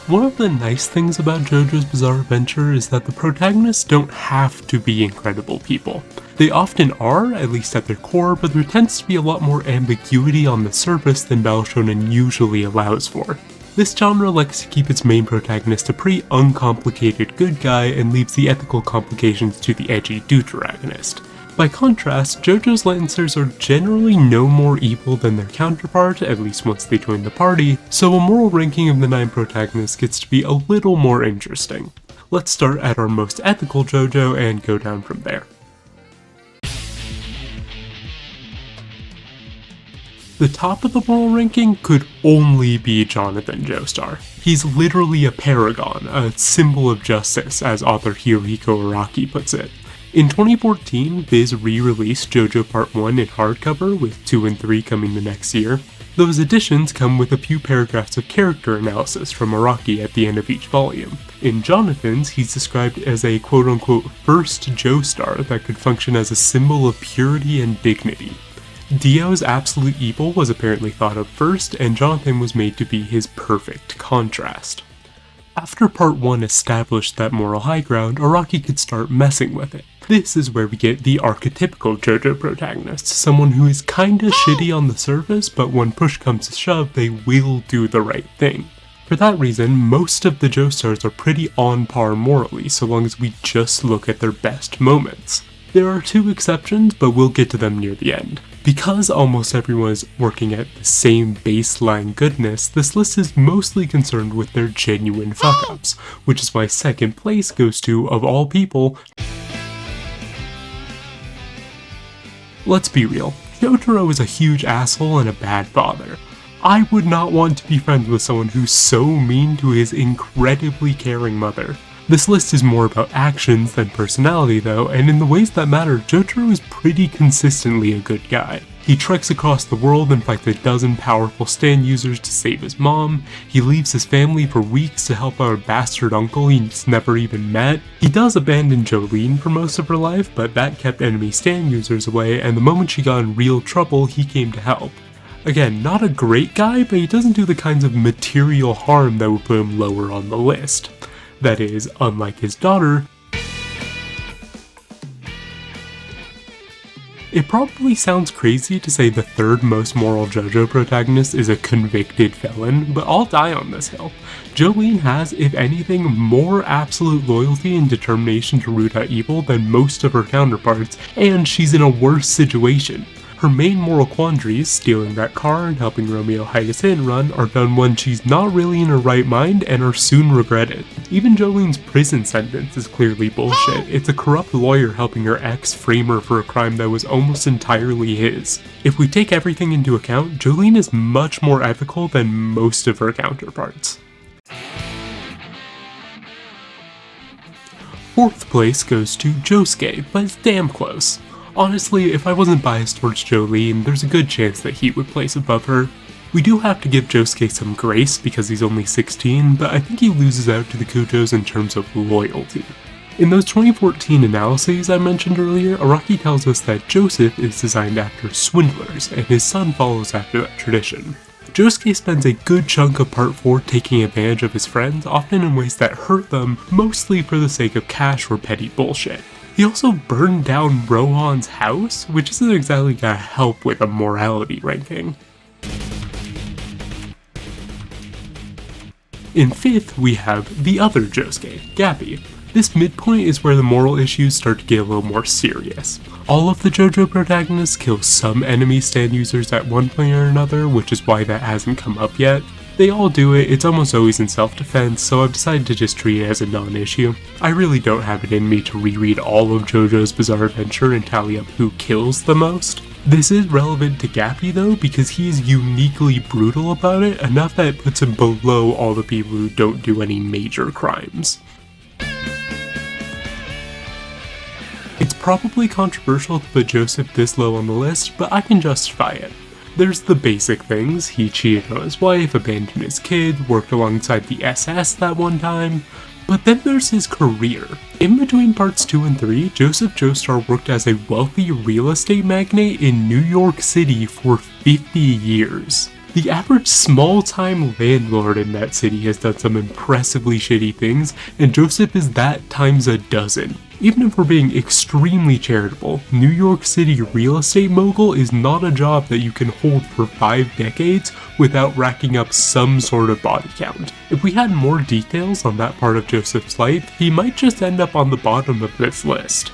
One of the nice things about JoJo's Bizarre Adventure is that the protagonists don't have to be incredible people. They often are, at least at their core, but there tends to be a lot more ambiguity on the surface than Battle Shonen usually allows for. This genre likes to keep its main protagonist a pretty uncomplicated good guy and leaves the ethical complications to the edgy deuteragonist. By contrast, JoJo's Lancers are generally no more evil than their counterpart, at least once they join the party, so a moral ranking of the 9 protagonists gets to be a little more interesting. Let's start at our most ethical JoJo and go down from there. The top of the moral ranking could only be Jonathan Joestar. He's literally a paragon, a symbol of justice, as author Hirohiko Araki puts it. In 2014, Viz re-released JoJo Part 1 in hardcover, with 2 and 3 coming the next year. Those editions come with a few paragraphs of character analysis from Araki at the end of each volume. In Jonathan's, he's described as a quote-unquote first Joestar that could function as a symbol of purity and dignity. Dio's absolute evil was apparently thought of first, and Jonathan was made to be his perfect contrast. After Part 1 established that moral high ground, Araki could start messing with it. This is where we get the archetypical JoJo protagonist, someone who is kinda shitty on the surface, but when push comes to shove, they will do the right thing. For that reason, most of the Joestars are pretty on par morally, so long as we just look at their best moments. There are 2 exceptions, but we'll get to them near the end. Because almost everyone is working at the same baseline goodness, this list is mostly concerned with their genuine fuck-ups, which is why second place goes to, of all people, let's be real, Jotaro is a huge asshole and a bad father. I would not want to be friends with someone who's so mean to his incredibly caring mother. This list is more about actions than personality though, and in the ways that matter, Jotaro is pretty consistently a good guy. He treks across the world and fights a dozen powerful stand users to save his mom. He leaves his family for weeks to help out a bastard uncle he's never even met. He does abandon Jolyne for most of her life, but that kept enemy stand users away, and the moment she got in real trouble, he came to help. Again, not a great guy, but he doesn't do the kinds of material harm that would put him lower on the list. That is, unlike his daughter, it probably sounds crazy to say the third most moral JoJo protagonist is a convicted felon, but I'll die on this hill. Jolyne has, if anything, more absolute loyalty and determination to root out evil than most of her counterparts, and she's in a worse situation. Her main moral quandaries, stealing that car and helping Romeo hide his hit and run, are done when she's not really in her right mind and are soon regretted. Even Jolyne's prison sentence is clearly bullshit. It's a corrupt lawyer helping her ex frame her for a crime that was almost entirely his. If we take everything into account, Jolyne is much more ethical than most of her counterparts. Fourth place goes to Josuke, but it's damn close. Honestly, if I wasn't biased towards Jolyne, there's a good chance that he would place above her. We do have to give Josuke some grace because he's only 16, but I think he loses out to the Kujos in terms of loyalty. In those 2014 analyses I mentioned earlier, Araki tells us that Joseph is designed after swindlers, and his son follows after that tradition. Josuke spends a good chunk of Part 4 taking advantage of his friends, often in ways that hurt them, mostly for the sake of cash or petty bullshit. He also burned down Rohan's house, which isn't exactly gonna help with a morality ranking. In 5th, we have the other Josuke, Gabi. This midpoint is where the moral issues start to get a little more serious. All of the JoJo protagonists kill some enemy stand users at one point or another, which is why that hasn't come up yet. They all do it, it's almost always in self-defense, so I've decided to just treat it as a non-issue. I really don't have it in me to reread all of JoJo's Bizarre Adventure and tally up who kills the most. This is relevant to Gabi though, because he is uniquely brutal about it, enough that it puts him below all the people who don't do any major crimes. It's probably controversial to put Joseph this low on the list, but I can justify it. There's the basic things: he cheated on his wife, abandoned his kid, worked alongside the SS that one time, but then there's his career. In between parts 2 and 3, Joseph Joestar worked as a wealthy real estate magnate in New York City for 50 years. The average small-time landlord in that city has done some impressively shitty things, and Joseph is that times a dozen. Even if we're being extremely charitable, New York City real estate mogul is not a job that you can hold for 5 decades without racking up some sort of body count. If we had more details on that part of Joseph's life, he might just end up on the bottom of this list.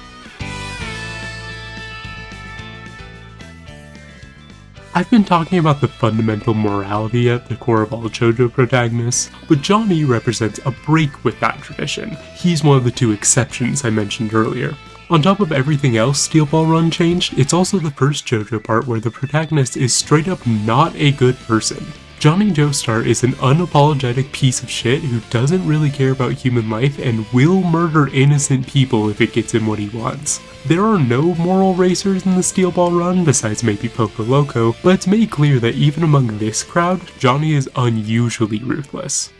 I've been talking about the fundamental morality at the core of all Jojo protagonists, but Johnny represents a break with that tradition. He's one of the 2 exceptions I mentioned earlier. On top of everything else Steel Ball Run changed, it's also the first Jojo part where the protagonist is straight up not a good person. Johnny Joestar is an unapologetic piece of shit who doesn't really care about human life and will murder innocent people if it gets him what he wants. There are no moral racers in the Steel Ball Run besides maybe Poco Loco, but it's made clear that even among this crowd, Johnny is unusually ruthless.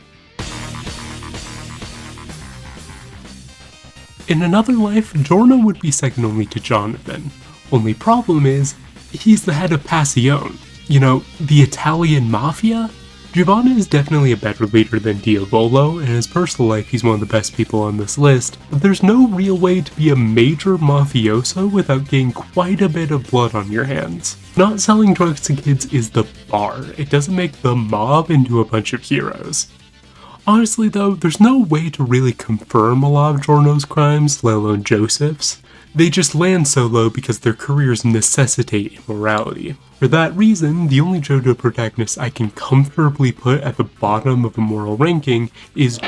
In another life, Giorno would be second only to Jonathan. Only problem is, he's the head of Passione. You know, the Italian mafia? Giovanna is definitely a better leader than Diavolo, and in his personal life he's one of the best people on this list, but there's no real way to be a major mafioso without getting quite a bit of blood on your hands. Not selling drugs to kids is the bar. It doesn't make the mob into a bunch of heroes. Honestly though, there's no way to really confirm a lot of Giorno's crimes, let alone Joseph's. They just land so low because their careers necessitate immorality. For that reason, the only Jojo protagonist I can comfortably put at the bottom of a moral ranking is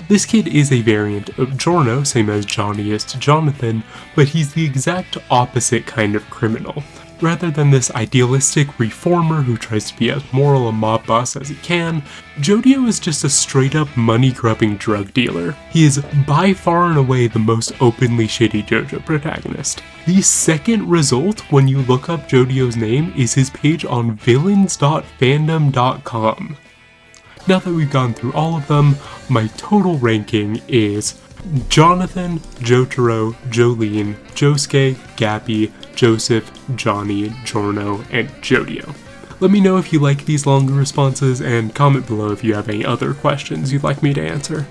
This kid is a variant of Giorno, same as Johnny is to Jonathan, but he's the exact opposite kind of criminal. Rather than this idealistic reformer who tries to be as moral a mob boss as he can, Jodio is just a straight-up money-grubbing drug dealer. He is by far and away the most openly shitty Jojo protagonist. The second result when you look up Jodio's name is his page on villains.fandom.com. Now that we've gone through all of them, my total ranking is Jonathan, Jotaro, Jolyne, Josuke, Gabby, Joseph, Johnny, Giorno, and Jodio. Let me know if you like these longer responses and comment below if you have any other questions you'd like me to answer.